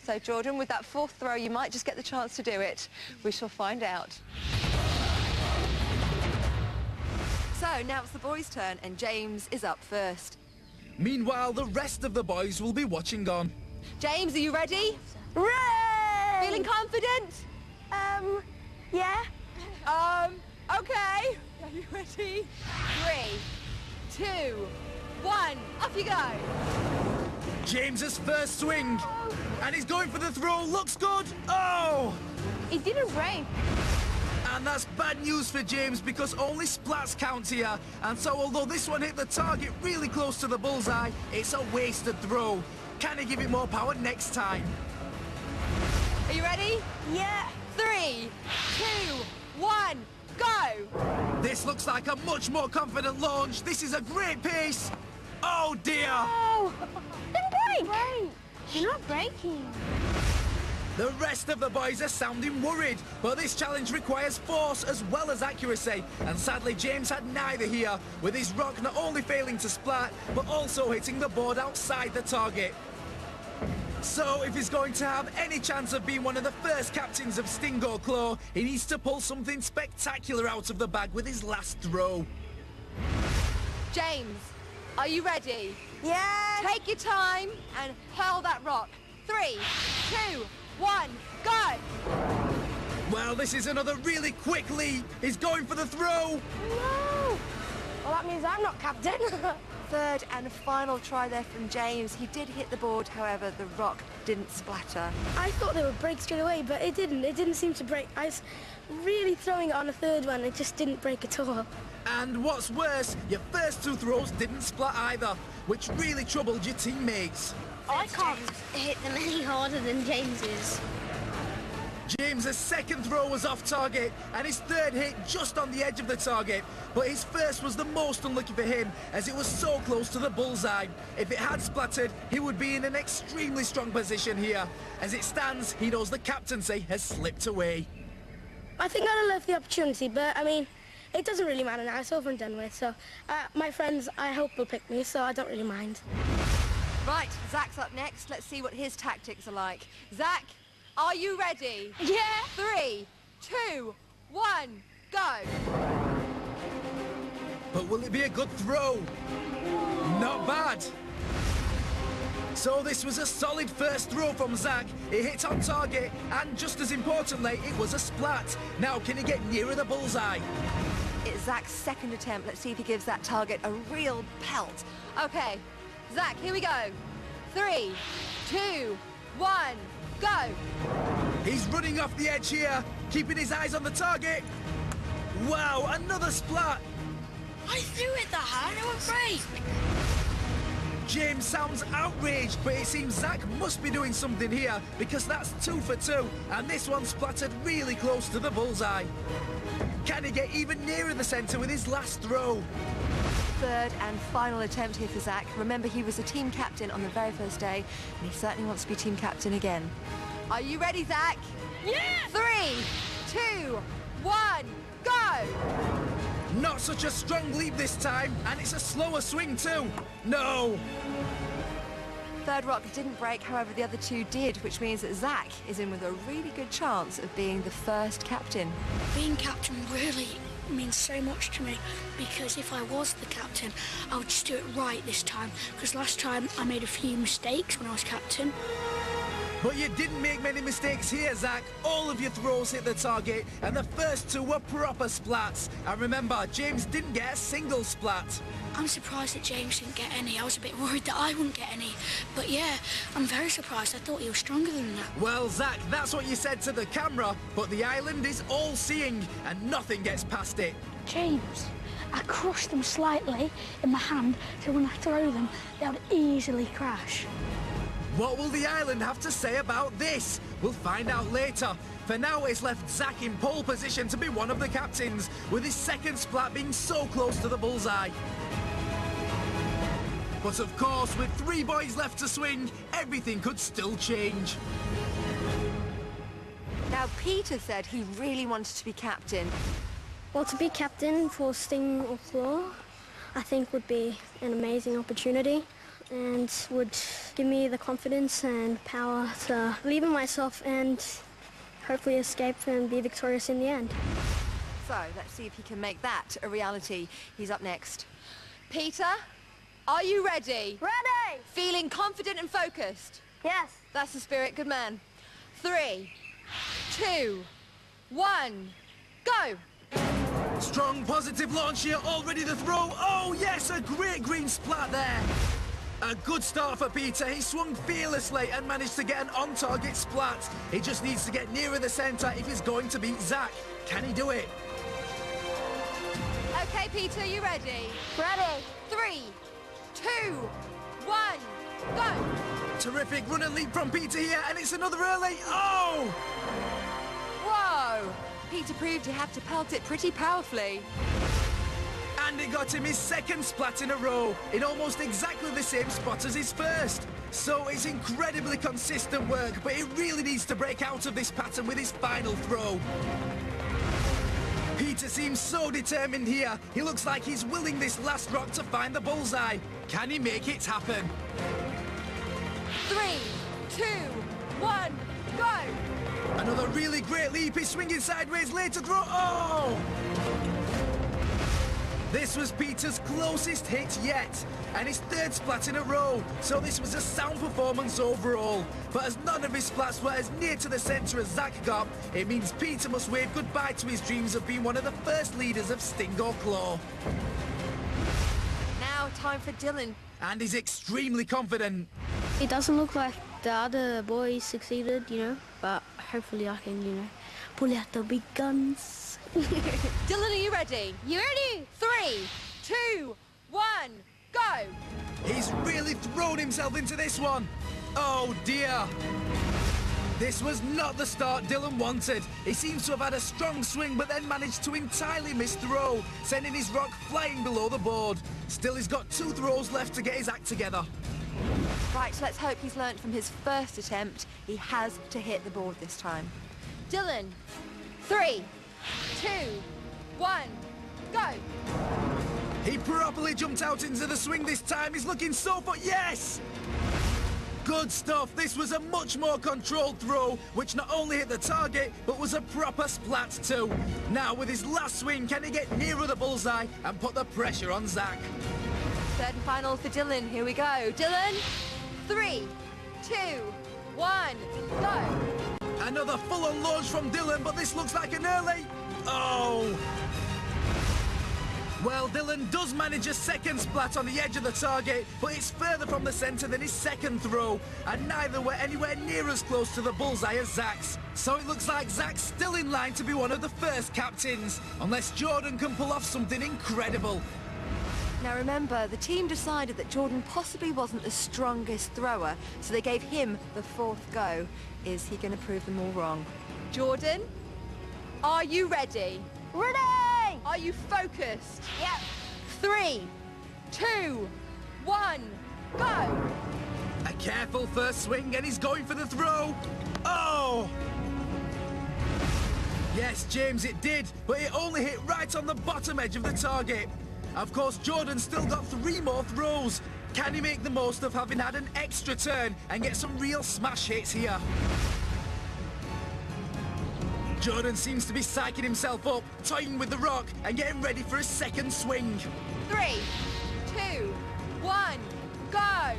Speaker 4: So, Jordan, with that 4th throw, you might just get the chance to do it. We shall find out. So, now it's the boys' turn, and James is up first.
Speaker 1: Meanwhile, the rest of the boys will be watching on.
Speaker 4: James, are you ready?
Speaker 12: Hooray!
Speaker 4: Feeling confident?
Speaker 12: Yeah.
Speaker 4: Okay. Are you ready? 3, 2, 1, off you go.
Speaker 1: James's first swing. And he's going for the throw. Looks good. Oh!
Speaker 12: He didn't break.
Speaker 1: And that's bad news for James because only splats count here. And so although this one hit the target really close to the bullseye, it's a wasted throw. Can he give it more power next time?
Speaker 4: Are you ready?
Speaker 12: Yeah.
Speaker 4: 3, 2, 1, go!
Speaker 1: This looks like a much more confident launch. This is a great pace. Oh dear!
Speaker 12: Oh! Didn't break! You're not breaking.
Speaker 1: The rest of the boys are sounding worried, but this challenge requires force as well as accuracy, and sadly James had neither here, with his rock not only failing to splat, but also hitting the board outside the target. So if he's going to have any chance of being one of the first captains of Sting or Claw, he needs to pull something spectacular out of the bag with his last throw.
Speaker 4: James, are you ready?
Speaker 12: Yeah.
Speaker 4: Take your time and hurl that rock. 3, 2, 1, go!
Speaker 1: Well, this is another really quick leap. He's going for the throw.
Speaker 12: No. Well, that means I'm not captain.
Speaker 4: Third and final try there from James. He did hit the board, however, the rock didn't splatter.
Speaker 5: I thought they would break straight away, but it didn't. It didn't seem to break. I was really throwing it on the third one. It just didn't break at all.
Speaker 1: And what's worse, your first two throws didn't splat either, which really troubled your teammates.
Speaker 6: I can't hit them any harder than James's.
Speaker 1: James's second throw was off target, and his third hit just on the edge of the target. But his first was the most unlucky for him, as it was so close to the bullseye. If it had splattered, he would be in an extremely strong position here. As it stands, he knows the captaincy has slipped away.
Speaker 5: I think I'd have loved the opportunity, but I mean, it doesn't really matter now. It's over and done with. So my friends, I hope, will pick me, so I don't really mind.
Speaker 4: Right, Zach's up next. Let's see what his tactics are like. Zach, are you ready?
Speaker 5: Yeah.
Speaker 4: 3, 2, 1, go.
Speaker 1: But will it be a good throw? Not bad. So this was a solid first throw from Zach. It hit on target, and just as importantly, it was a splat. Now can he get nearer the bullseye?
Speaker 4: It's Zach's second attempt. Let's see if he gives that target a real pelt. Okay, Zach, here we go. 3, 2, 1, go.
Speaker 1: He's running off the edge here, keeping his eyes on the target. Wow, another splat.
Speaker 8: I threw it that high and it went great.
Speaker 1: James sounds outraged, but it seems Zach must be doing something here, because that's 2 for 2, and this one splattered really close to the bullseye. Can he get even nearer the centre with his last throw?
Speaker 4: Third and final attempt here for Zach. Remember, he was a team captain on the very first day, and he certainly wants to be team captain again. Are you ready, Zach?
Speaker 8: Yeah!
Speaker 4: 3, 2, 1, go!
Speaker 1: Not such a strong leap this time, and it's a slower swing too. No!
Speaker 4: Third rock didn't break, however the other two did, which means that Zach is in with a really good chance of being the first captain.
Speaker 8: Being captain really means so much to me, because if I was the captain, I would just do it right this time, because last time I made a few mistakes when I was captain.
Speaker 1: But you didn't make many mistakes here, Zach. All of your throws hit the target, and the first two were proper splats. And remember, James didn't get a single splat.
Speaker 8: I'm surprised that James didn't get any. I was a bit worried that I wouldn't get any. But yeah, I'm very surprised. I thought he was stronger than that.
Speaker 1: Well, Zach, that's what you said to the camera, but the island is all-seeing, and nothing gets past it.
Speaker 8: James, I crushed them slightly in my hand, so when I throw them, they would easily crash.
Speaker 1: What will the island have to say about this? We'll find out later. For now, it's left Zach in pole position to be one of the captains, with his second splat being so close to the bullseye. But of course, with 3 boys left to swing, everything could still change.
Speaker 4: Now, Peter said he really wanted to be captain.
Speaker 6: Well, to be captain for Sting or Claw, I think would be an amazing opportunity and would give me the confidence and power to believe in myself and hopefully escape and be victorious in the end.
Speaker 4: So, let's see if he can make that a reality. He's up next. Peter, are you ready?
Speaker 12: Ready!
Speaker 4: Feeling confident and focused?
Speaker 12: Yes.
Speaker 4: That's the spirit, good man. 3, 2, 1, go!
Speaker 1: Strong positive launch here, all ready to throw. Oh yes, a great green splat there. A good start for Peter. He swung fearlessly and managed to get an on-target splat. He just needs to get nearer the centre if he's going to beat Zach. Can he do it?
Speaker 4: Okay, Peter, you ready?
Speaker 12: Ready.
Speaker 4: 3, 2, 1, go!
Speaker 1: Terrific run and leap from Peter here, and it's another early. Oh!
Speaker 4: Whoa! Peter proved he had to pelt it pretty powerfully.
Speaker 1: And it got him his second splat in a row, in almost exactly the same spot as his first. So it's incredibly consistent work, but he really needs to break out of this pattern with his final throw. Peter seems so determined here. He looks like he's willing this last rock to find the bullseye. Can he make it happen?
Speaker 4: 3, 2, 1, go!
Speaker 1: Another really great leap. He's swinging sideways, late to throw. Oh! This was Peter's closest hit yet, and his third splat in a row, so this was a sound performance overall. But as none of his splats were as near to the centre as Zach got, it means Peter must wave goodbye to his dreams of being one of the first leaders of Sting or Claw.
Speaker 4: Now time for Dylan.
Speaker 1: And he's extremely confident.
Speaker 6: It doesn't look like the other boys succeeded, you know, but hopefully I can, you know, pull out the big guns.
Speaker 4: Dylan, are you ready?
Speaker 6: You ready?
Speaker 4: 3, 2, 1, go!
Speaker 1: He's really thrown himself into this one. Oh dear. This was not the start Dylan wanted. He seems to have had a strong swing, but then managed to entirely miss throw, sending his rock flying below the board. Still, he's got 2 throws left to get his act together.
Speaker 4: Right, so let's hope he's learnt from his first attempt. He has to hit the board this time. Dylan, 3, 2, 1, go!
Speaker 1: He properly jumped out into the swing this time. He's looking so for... Yes! Good stuff. This was a much more controlled throw, which not only hit the target, but was a proper splat too. Now, with his last swing, can he get nearer the bullseye and put the pressure on Zach?
Speaker 4: Third and final for Dylan. Here we go. Dylan, 3, 2, 1, go!
Speaker 1: Another full-on launch from Dylan, but this looks like an early... Oh! Well, Dylan does manage a second splat on the edge of the target, but it's further from the centre than his second throw, and neither were anywhere near as close to the bullseye as Zach's. So it looks like Zach's still in line to be one of the first captains, unless Jordan can pull off something incredible.
Speaker 4: Now remember, the team decided that Jordan possibly wasn't the strongest thrower, so they gave him the 4th go. Is he going to prove them all wrong? Jordan, are you ready?
Speaker 12: Ready!
Speaker 4: Are you focused?
Speaker 12: Yep.
Speaker 4: 3, 2, 1, go!
Speaker 1: A careful first swing, and he's going for the throw. Oh! Yes, James, it did, but it only hit right on the bottom edge of the target. Of course, Jordan's still got 3 more throws. Can he make the most of having had an extra turn and get some real smash hits here? Jordan seems to be psyching himself up, toying with the rock and getting ready for his second swing.
Speaker 4: 3, 2, 1, go!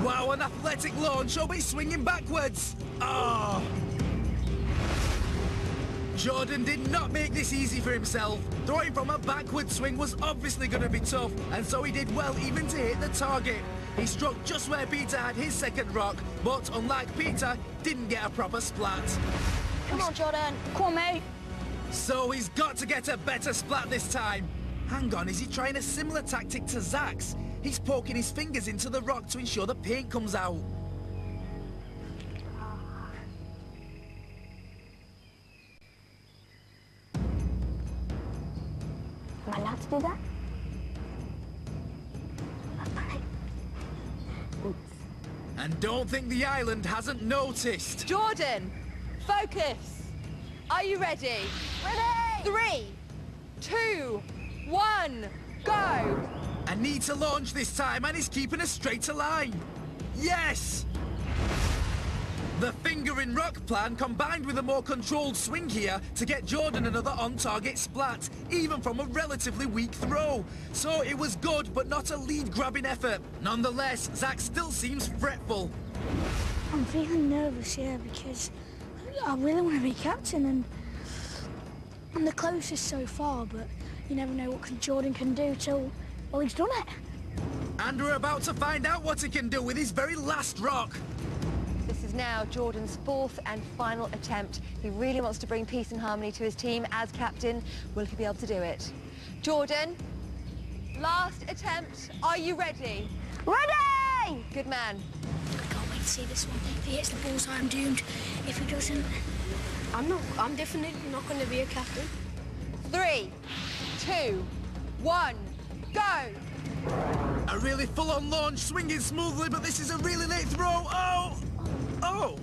Speaker 1: Wow, an athletic launch, oh, but he's swinging backwards. Oh! Jordan did not make this easy for himself. Throwing from a backward swing was obviously going to be tough, and so he did well even to hit the target. He struck just where Peter had his second rock, but unlike Peter, didn't get a proper splat.
Speaker 12: Come on, Jordan. Come on, mate.
Speaker 1: So he's got to get a better splat this time. Hang on, is he trying a similar tactic to Zach's? He's poking his fingers into the rock to ensure the paint comes out.
Speaker 12: Am I allowed to do that?
Speaker 1: And don't think the island hasn't noticed.
Speaker 4: Jordan, focus. Are you ready?
Speaker 12: Ready!
Speaker 4: 3, 2, 1, go!
Speaker 1: I need to launch this time, and he's keeping a straighter line. Yes! The finger in rock plan combined with a more controlled swing here to get Jordan another on-target splat, even from a relatively weak throw. So it was good, but not a lead-grabbing effort. Nonetheless, Zach still seems fretful.
Speaker 8: I'm feeling nervous here because I really want to be captain, and I'm the closest so far, but you never know what Jordan can do till, well, he's done it.
Speaker 1: And we're about to find out what he can do with his very last rock.
Speaker 4: This is now Jordan's 4th and final attempt. He really wants to bring peace and harmony to his team as captain. Will he be able to do it? Jordan, last attempt. Are you ready?
Speaker 12: Ready!
Speaker 4: Good man.
Speaker 8: I can't wait to see this one. If he hits the bullseye, I'm doomed. If he doesn't...
Speaker 6: I'm definitely not going to be a captain.
Speaker 4: 3, 2, 1, go!
Speaker 1: A really full-on launch, swinging smoothly, but this is a really late throw. Oh! Oh!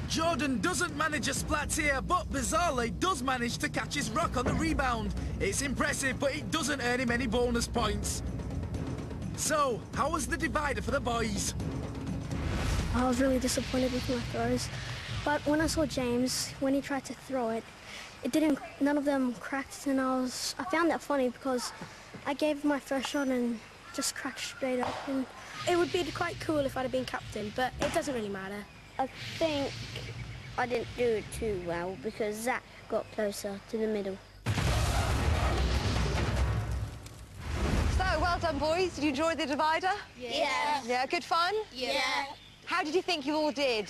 Speaker 1: Jordan doesn't manage a splat here, but bizarrely does manage to catch his rock on the rebound. It's impressive, but it doesn't earn him any bonus points. So, how was the divider for the boys?
Speaker 6: I was really disappointed with my throws, but when I saw James, when he tried to throw it, none of them cracked, and I found that funny because I gave my first shot and just cracked straight up. And it would be quite cool if I'd have been captain, but it doesn't really matter.
Speaker 16: I think I didn't do it too well because Zach got closer to the middle.
Speaker 4: done, boys. Did you enjoy the divider?
Speaker 6: Yeah.
Speaker 4: Yeah, good fun?
Speaker 6: Yeah.
Speaker 4: How did you think you all did?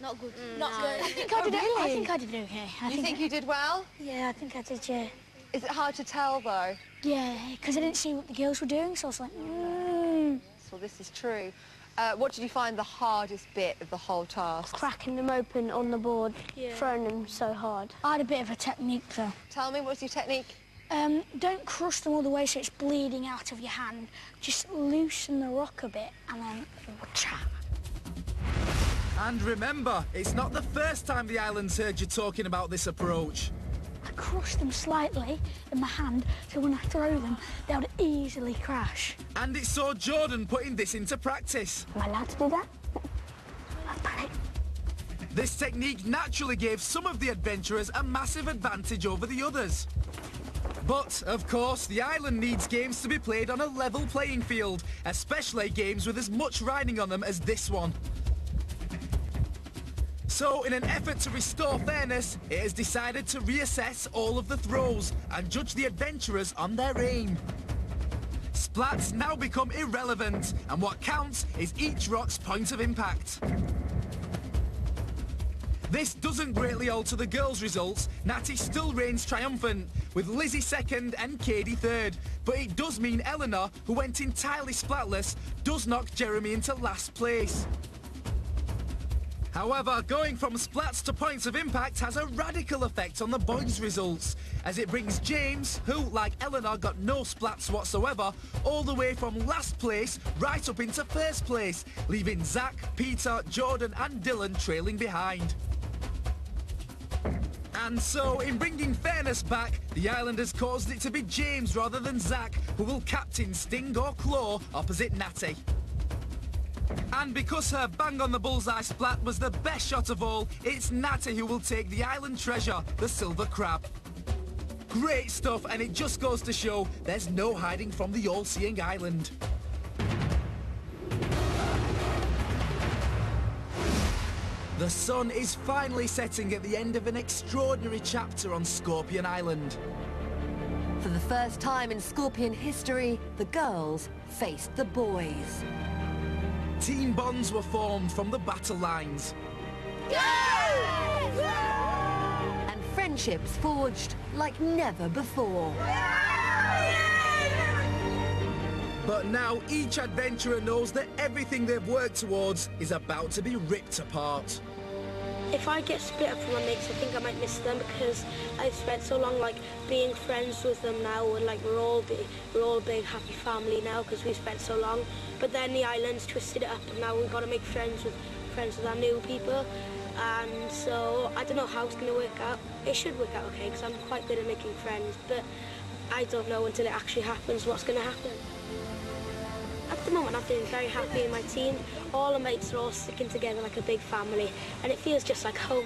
Speaker 6: Not good.
Speaker 8: Not good.
Speaker 4: I think I did
Speaker 8: I think I did okay.
Speaker 4: You think you did well?
Speaker 8: Yeah, I think I did, yeah.
Speaker 4: Is it hard to tell, though?
Speaker 8: Yeah, because I didn't see what the girls were doing, so I was like,
Speaker 4: Well, this is true. What did you find the hardest bit of the whole task?
Speaker 6: Cracking them open on the board, throwing them so hard.
Speaker 8: I had a bit of a technique, though.
Speaker 4: Tell me, what's your technique?
Speaker 8: Don't crush them all the way so it's bleeding out of your hand. Just loosen the rock a bit and then cha.
Speaker 1: And remember, it's not the first time the island's heard you talking about this approach.
Speaker 8: I crushed them slightly in my hand so when I throw them, they would easily crash.
Speaker 1: And it saw Jordan putting this into practice.
Speaker 8: Am I allowed to do that?
Speaker 1: This technique naturally gave some of the adventurers a massive advantage over the others. But, of course, the island needs games to be played on a level playing field, especially games with as much riding on them as this one. So, in an effort to restore fairness, it has decided to reassess all of the throws and judge the adventurers on their aim. Splats now become irrelevant, and what counts is each rock's point of impact. This doesn't greatly alter the girls' results. Natty still reigns triumphant, with Lizzie second and Katie third. But it does mean Eleanor, who went entirely splatless, does knock Jeremy into last place. However, going from splats to points of impact has a radical effect on the boys' results, as it brings James, who, like Eleanor, got no splats whatsoever, all the way from last place right up into first place, leaving Zach, Peter, Jordan and Dylan trailing behind. And so, in bringing fairness back, the Islanders caused it to be James rather than Zach, who will captain Sting or Claw opposite Natty. And because her bang on the bullseye splat was the best shot of all, it's Natty who will take the island treasure, the silver crab. Great stuff, and it just goes to show there's no hiding from the all-seeing island. The sun is finally setting at the end of an extraordinary chapter on Scorpion Island.
Speaker 2: For the first time in Scorpion history, the girls faced the boys.
Speaker 1: Team bonds were formed from the battle lines.
Speaker 2: And friendships forged like never before.
Speaker 1: But now each adventurer knows that everything they've worked towards is about to be ripped apart.
Speaker 10: If I get split up from my mates, I think I might miss them because I've spent so long like being friends with them now, and like we're all a big happy family now because we've spent so long. But then the island's twisted it up, and now we've got to make friends with our new people. And so I don't know how it's going to work out. It should work out okay because I'm quite good at making friends, but I don't know until it actually happens what's going to happen. At the moment, I'm feeling very happy in my team. All the mates are all sticking together like a big family, and it feels just like home.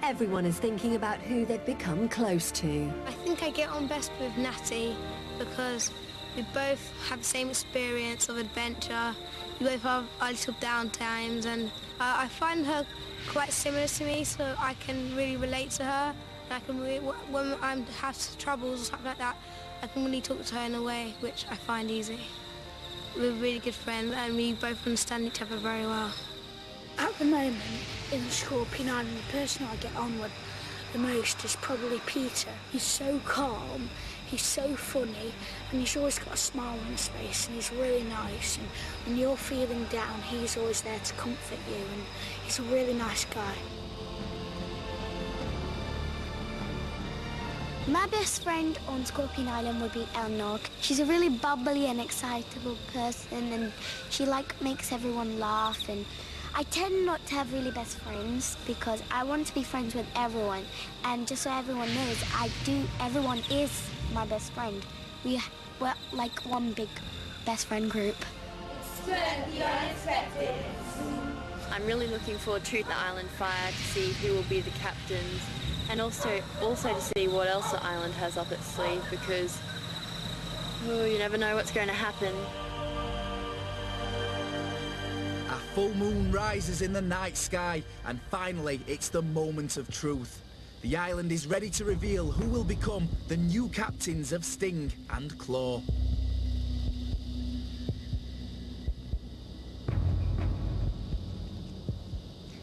Speaker 2: Everyone is thinking about who they've become close to.
Speaker 12: I think I get on best with Natty because we both have the same experience of adventure. We both have our little down times, and I find her quite similar to me, so I can really relate to her. And I can really, when I have troubles or something like that, I can really talk to her in a way which I find easy. We're really good friends and we both understand each other very well.
Speaker 8: At the moment, in Scorpion Island, the person I get on with the most is probably Peter. He's so calm, he's so funny, and he's always got a smile on his face, and he's really nice. And when you're feeling down, he's always there to comfort you, and he's a really nice guy.
Speaker 3: My best friend on Scorpion Island would be Eleanor. She's a really bubbly and excitable person, and she makes everyone laugh. And I tend not to have really best friends because I want to be friends with everyone. And just so everyone knows, everyone is my best friend. We're like one big best friend group.
Speaker 6: Expect the unexpected.
Speaker 7: I'm really looking forward to the Island Fire to see who will be the captains. And also to see what else the island has up its sleeve, because you never know what's going to happen.
Speaker 1: A full moon rises in the night sky, and finally it's the moment of truth. the island is ready to reveal who will become the new captains of Sting and Claw.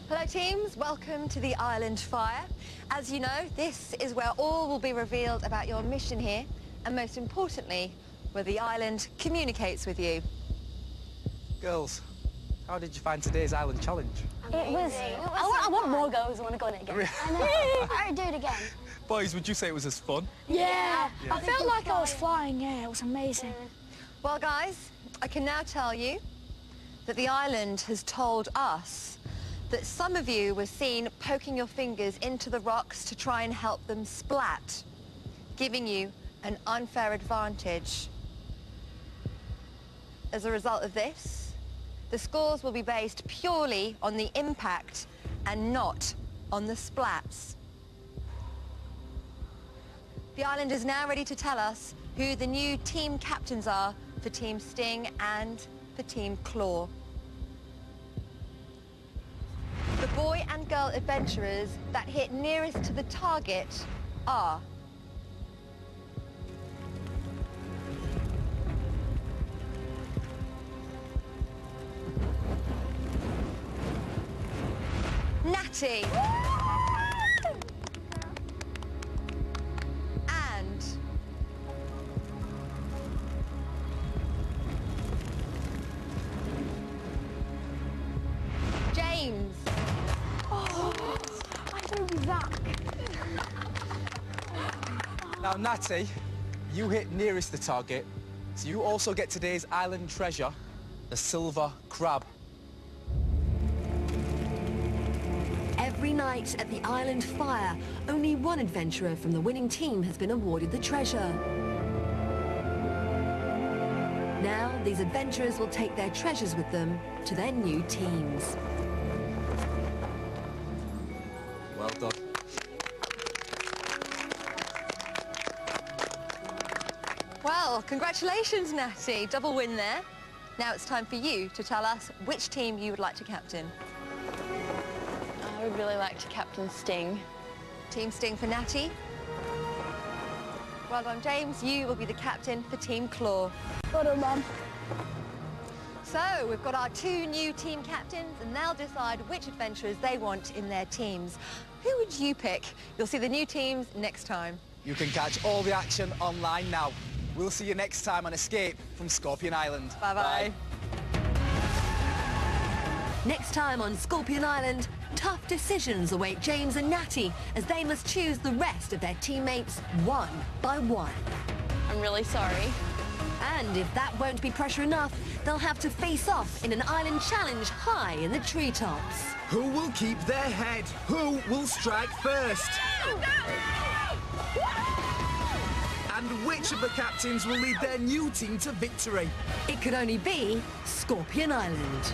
Speaker 4: Hello teams, welcome to the Island Fire. As you know, this is where all will be revealed about your mission here, and most importantly, where the island communicates with you.
Speaker 9: Girls, how did you find today's island challenge?
Speaker 3: It was
Speaker 11: I want more goals. I want to go on it again.
Speaker 3: I know. I would do it again.
Speaker 9: Boys, would you say it was as fun?
Speaker 8: Yeah, I felt like I was flying, yeah, it was amazing.
Speaker 4: Well guys, I can now tell you that the island has told us that some of you were seen poking your fingers into the rocks to try and help them splat, giving you an unfair advantage. As a result of this, the scores will be based purely on the impact and not on the splats. The island is now ready to tell us who the new team captains are for Team Sting and for Team Claw. The boy and girl adventurers that hit nearest to the target are Natty and James.
Speaker 8: I don't Zach.
Speaker 9: Now, Natty, you hit nearest the target, so you also get today's island treasure, the silver crab.
Speaker 2: Every night at the Island Fire, only one adventurer from the winning team has been awarded the treasure. Now, these adventurers will take their treasures with them to their new teams.
Speaker 9: Well done.
Speaker 4: Well, congratulations, Natty. Double win there. Now it's time for you to tell us which team you would like to captain.
Speaker 7: I would really like to captain Sting.
Speaker 4: Team Sting for Natty. Well done, James. You will be the captain for Team Claw.
Speaker 8: Well done, Mum.
Speaker 4: So, we've got our two new team captains, and they'll decide which adventurers they want in their teams. Who would you pick? You'll see the new teams next time.
Speaker 9: You can catch all the action online now. We'll see you next time on Escape from Scorpion Island.
Speaker 4: Bye-bye.
Speaker 2: Next time on Scorpion Island, tough decisions await James and Natty as they must choose the rest of their teammates one by one.
Speaker 7: I'm really sorry.
Speaker 2: And if that won't be pressure enough, they'll have to face off in an island challenge high in the treetops.
Speaker 1: Who will keep their head? Who will strike first? And which of the captains will lead their new team to victory?
Speaker 2: It could only be Scorpion Island.